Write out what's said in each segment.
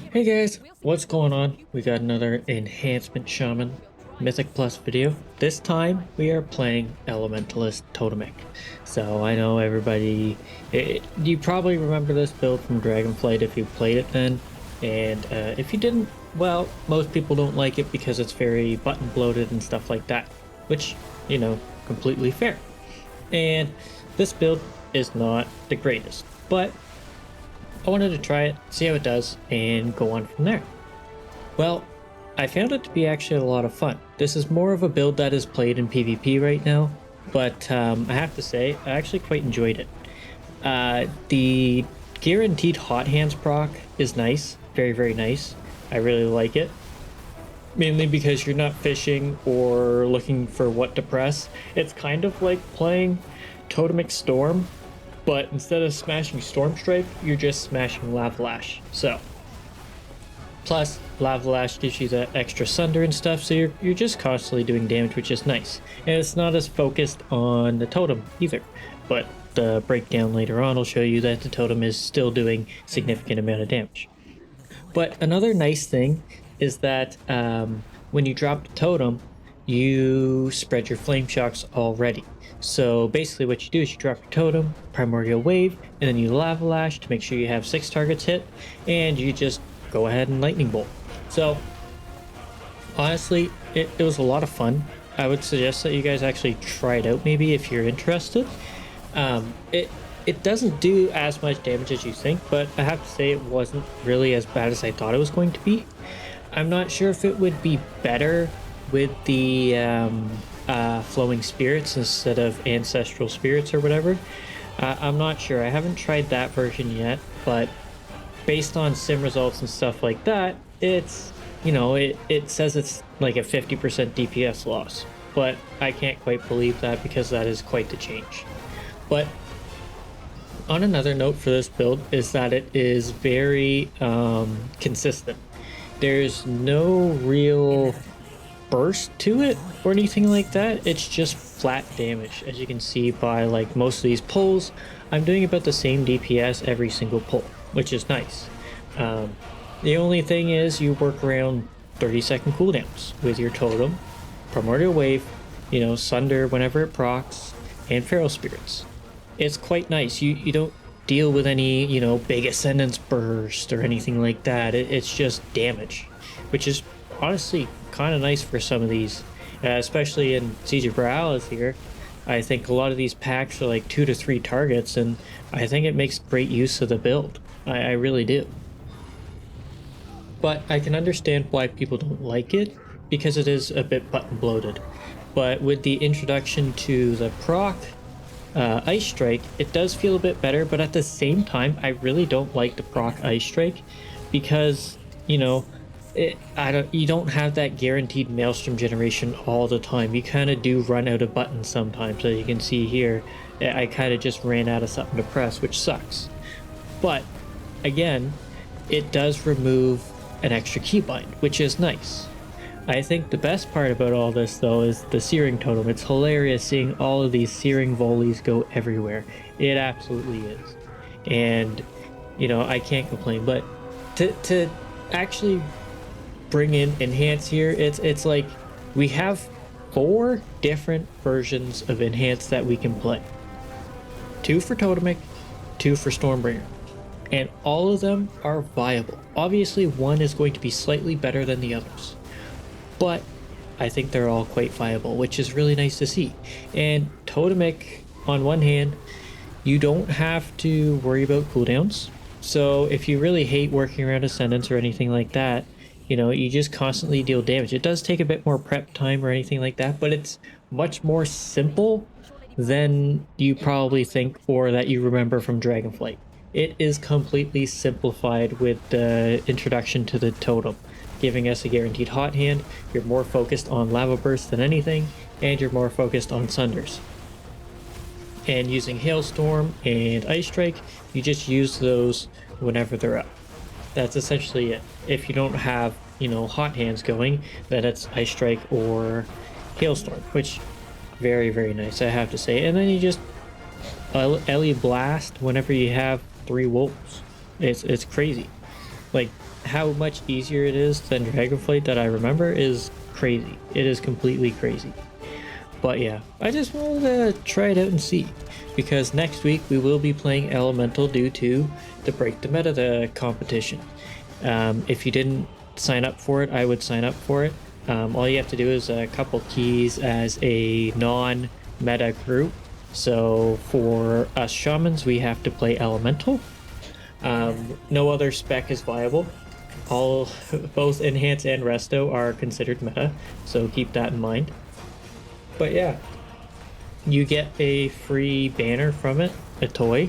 Hey guys, what's going on? We got another Enhancement Shaman Mythic Plus video. This time we are playing Elementalist Totemic. So I know everybody, you probably remember this build from Dragonflight if you played it then. And if you didn't, well, most people don't like it because it's very button bloated and stuff like that. Which, completely fair. And this build is not the greatest, but I wanted to try it, see how it does, and go on from there. Well, I found it to be actually a lot of fun. This is more of a build that is played in PvP right now, but I have to say, I actually quite enjoyed it. The guaranteed hot hands proc is nice, very, very nice. I really like it. Mainly because you're not fishing or looking for what to press. It's kind of like playing Totemic Storm, but instead of smashing Storm Strike, you're just smashing Lava Lash. So, plus Lava Lash gives you that extra Sunder and stuff, so you're just constantly doing damage, which is nice. And it's not as focused on the totem either. But the breakdown later on will show you that the totem is still doing significant amount of damage. But another nice thing is that when you drop the totem, you spread your flame shocks already. So basically what you do is you drop your totem, primordial wave, and then you lava lash to make sure you have 6 targets hit, and you just go ahead and lightning bolt. So honestly, it was a lot of fun. I would suggest that you guys actually try it out maybe if you're interested. It doesn't do as much damage as you think, but I have to say it wasn't really as bad as I thought it was going to be. I'm not sure if it would be better with the flowing spirits instead of ancestral spirits or whatever. I'm not sure. I haven't tried that version yet, but based on sim results and stuff like that, it's, it says it's like a 50% DPS loss, but I can't quite believe that because that is quite the change. But on another note for this build is that it is very consistent. There's no real burst to it or anything like that. It's just flat damage. As you can see by like most of these pulls, I'm doing about the same DPS every single pull, which is nice. The only thing is you work around 30-second cooldowns with your totem, primordial wave, sunder whenever it procs, and feral spirits. It's quite nice. You don't deal with any big ascendance burst or anything like that. It's just damage, which is honestly kind of nice for some of these, especially in Siege of Boralus here. I think a lot of these packs are like 2 to 3 targets, and I think it makes great use of the build. I really do. But I can understand why people don't like it, because it is a bit button bloated. But with the introduction to the proc Ice Strike, it does feel a bit better, but at the same time, I really don't like the proc Ice Strike because, you don't have that guaranteed Maelstrom generation all the time. You kind of do run out of buttons sometimes. As you can see here, I kind of just ran out of something to press, which sucks. But again, it does remove an extra keybind, which is nice. I think the best part about all this though is the searing totem. It's hilarious seeing all of these searing volleys go everywhere. It absolutely is. And I can't complain, but to actually bring in enhance here, it's like we have 4 different versions of enhance that we can play. 2 for Totemic, 2 for Stormbringer, and all of them are viable. Obviously one is going to be slightly better than the others, but I think they're all quite viable, which is really nice to see. And Totemic, on one hand, you don't have to worry about cooldowns. So if you really hate working around Ascendants or anything like that, you just constantly deal damage. It does take a bit more prep time or anything like that, but it's much more simple than you probably think or that you remember from Dragonflight. It is completely simplified with the introduction to the totem, giving us a guaranteed hot hand. You're more focused on lava burst than anything, and you're more focused on sunders. And using hailstorm and ice strike, you just use those whenever they're up. That's essentially it. If you don't have hot hands going, then it's ice strike or hailstorm, which very, very nice, I have to say. And then you just Ellie blast whenever you have 3 wolves. It's crazy. Like how much easier it is than Dragonflight that I remember is crazy. It is completely crazy. But yeah, I just wanted to try it out and see, because next week we will be playing Elemental due to the Break the Meta competition. If you didn't sign up for it, I would sign up for it. All you have to do is a couple keys as a non-meta group. So for us shamans, we have to play Elemental. No other spec is viable. Both Enhance and Resto are considered meta, so keep that in mind. But yeah, you get a free banner from it, a toy,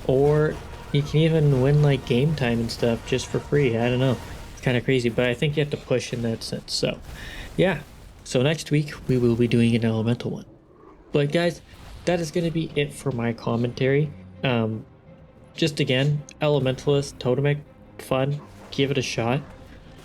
or you can even win like game time and stuff just for free. I don't know. It's kind of crazy, but I think you have to push in that sense. So yeah, so next week we will be doing an elemental one. But guys, that is going to be it for my commentary. Just again, Elementalist, Totemic, fun, give it a shot.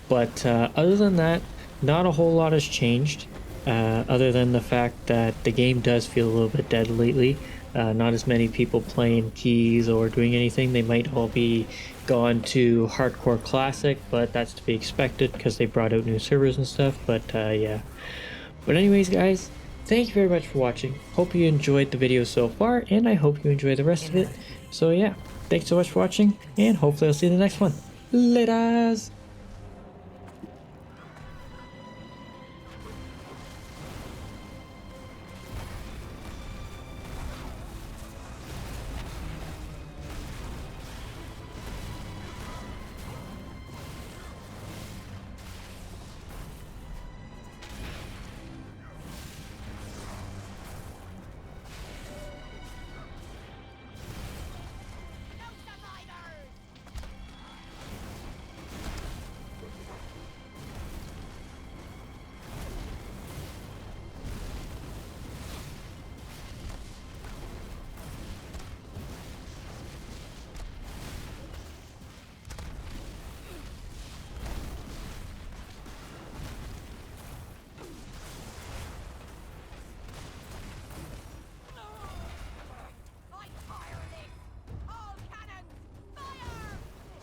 But other than that, not a whole lot has changed. Other than the fact that the game does feel a little bit dead lately. Not as many people playing keys or doing anything. They might all be gone to Hardcore Classic, but that's to be expected because they brought out new servers and stuff. But yeah. But anyways, guys, thank you very much for watching. Hope you enjoyed the video so far, and I hope you enjoy the rest of it. So yeah, thanks so much for watching, and hopefully I'll see you in the next one. Laters!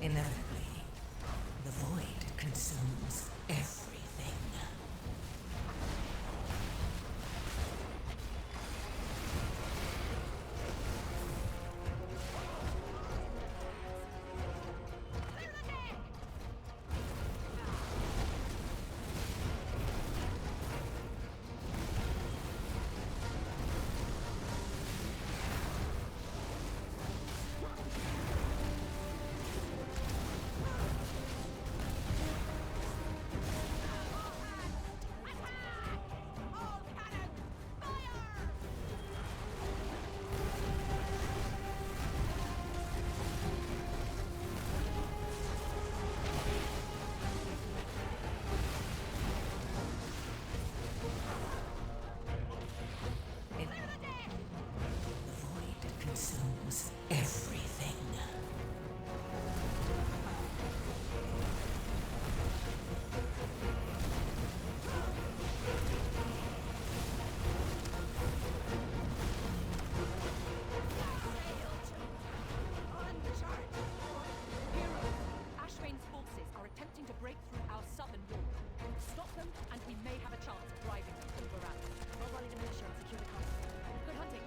Inevitably, the void consumes everything. The void consumes everything. Ashvane's forces are attempting to break through our southern wall. Stop them, and we may have a chance of driving them from Boralus. I'll rally the militia and secure the castle. Good hunting.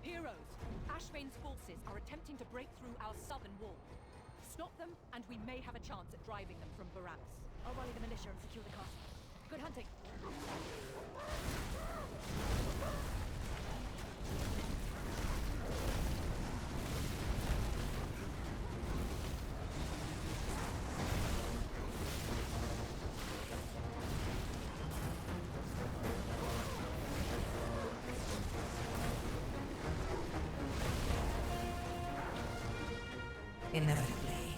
Heroes, Ashvane's forces are attempting to break through our southern wall. Stop them, and we may have a chance at driving them from Boralus. I'll rally the militia and secure the castle. Good hunting. Inevitably,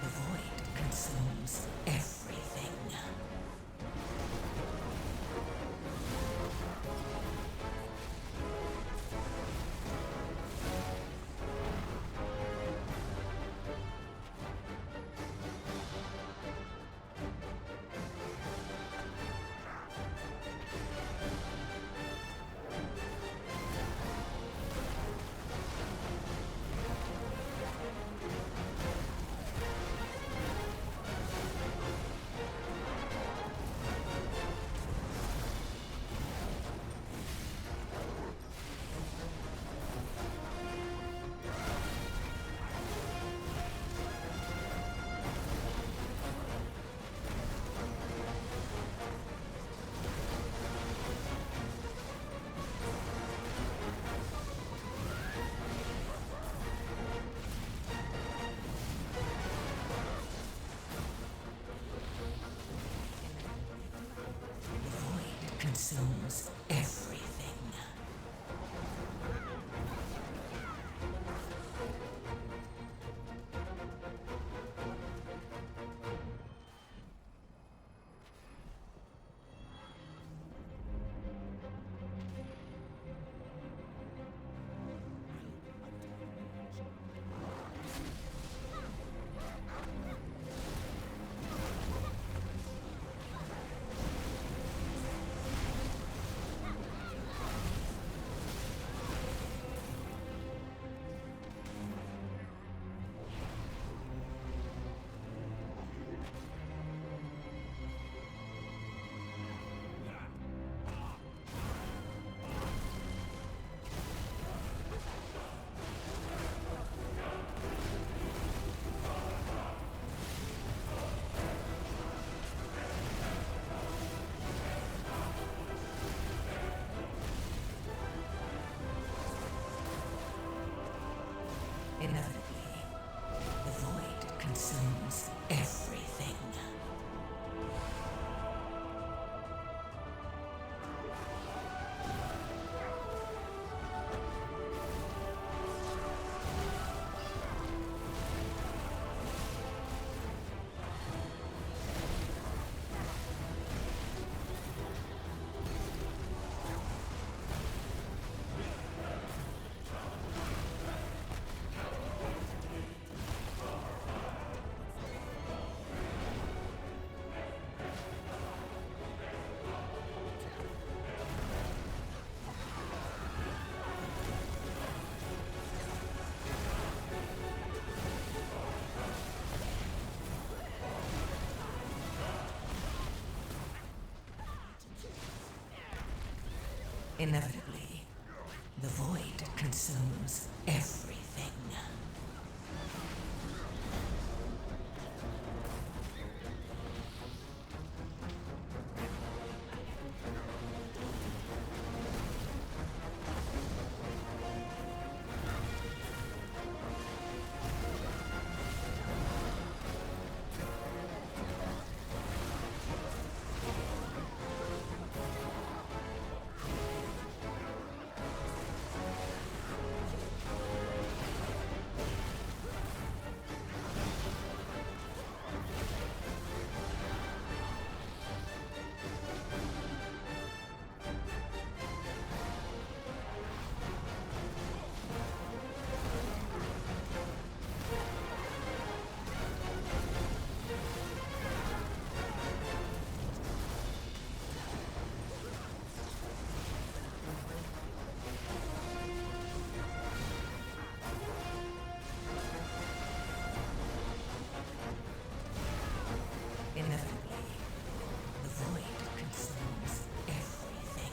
the void consumes everything. consumes everything. Inevitably, the void consumes everything. Inevitably, the void consumes everything. Inevitably, the void consumes everything.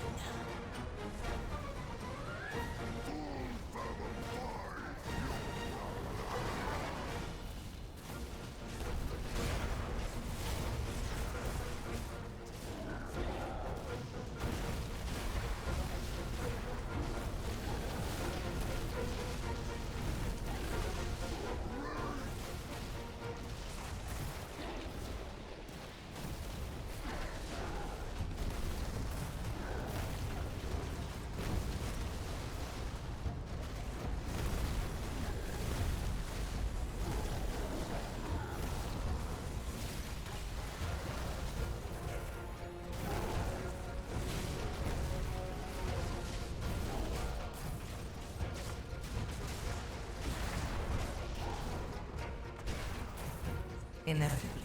Inevitably,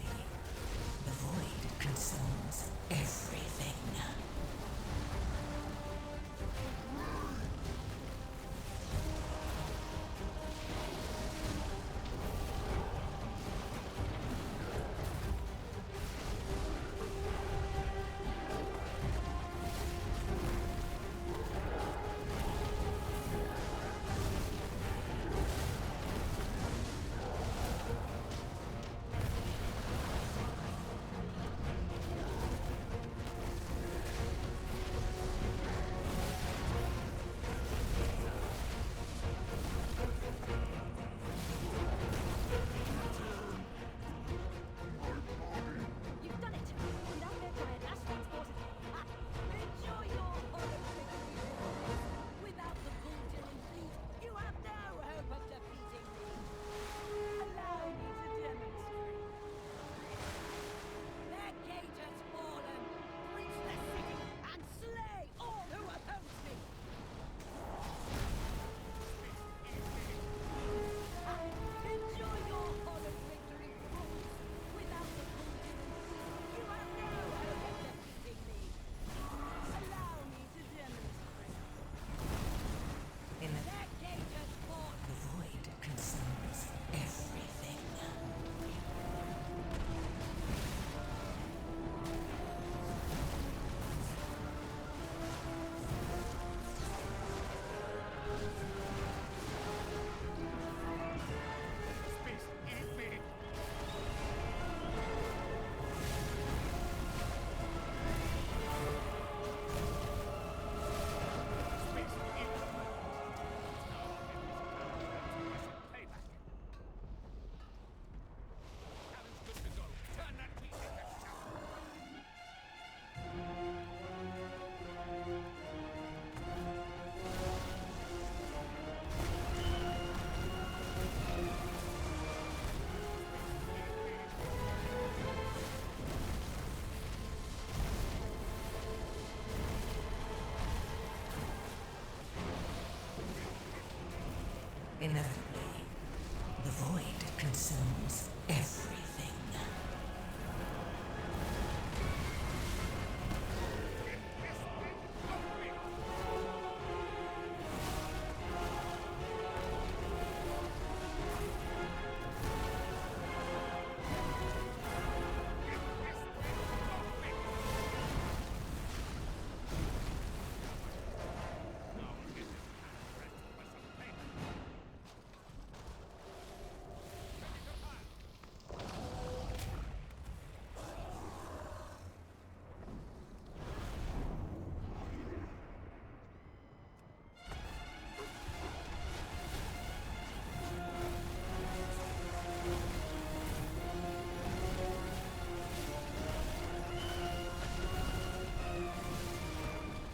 the void consumes everything. Inevitably, the void consumes everything.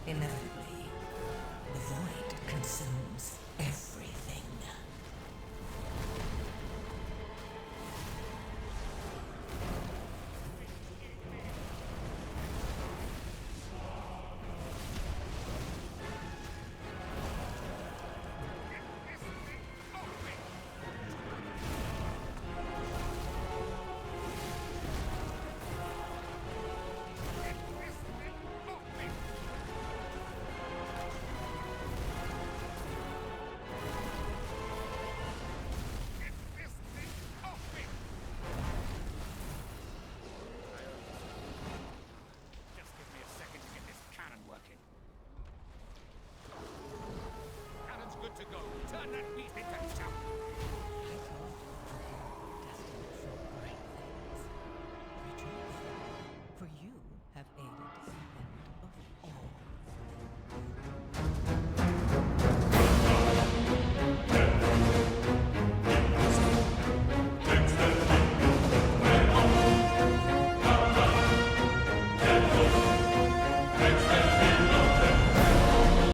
Inevitably, the void consumes everything. Just give me a second to get this cannon working. Cannon's good to go. Turn that beast into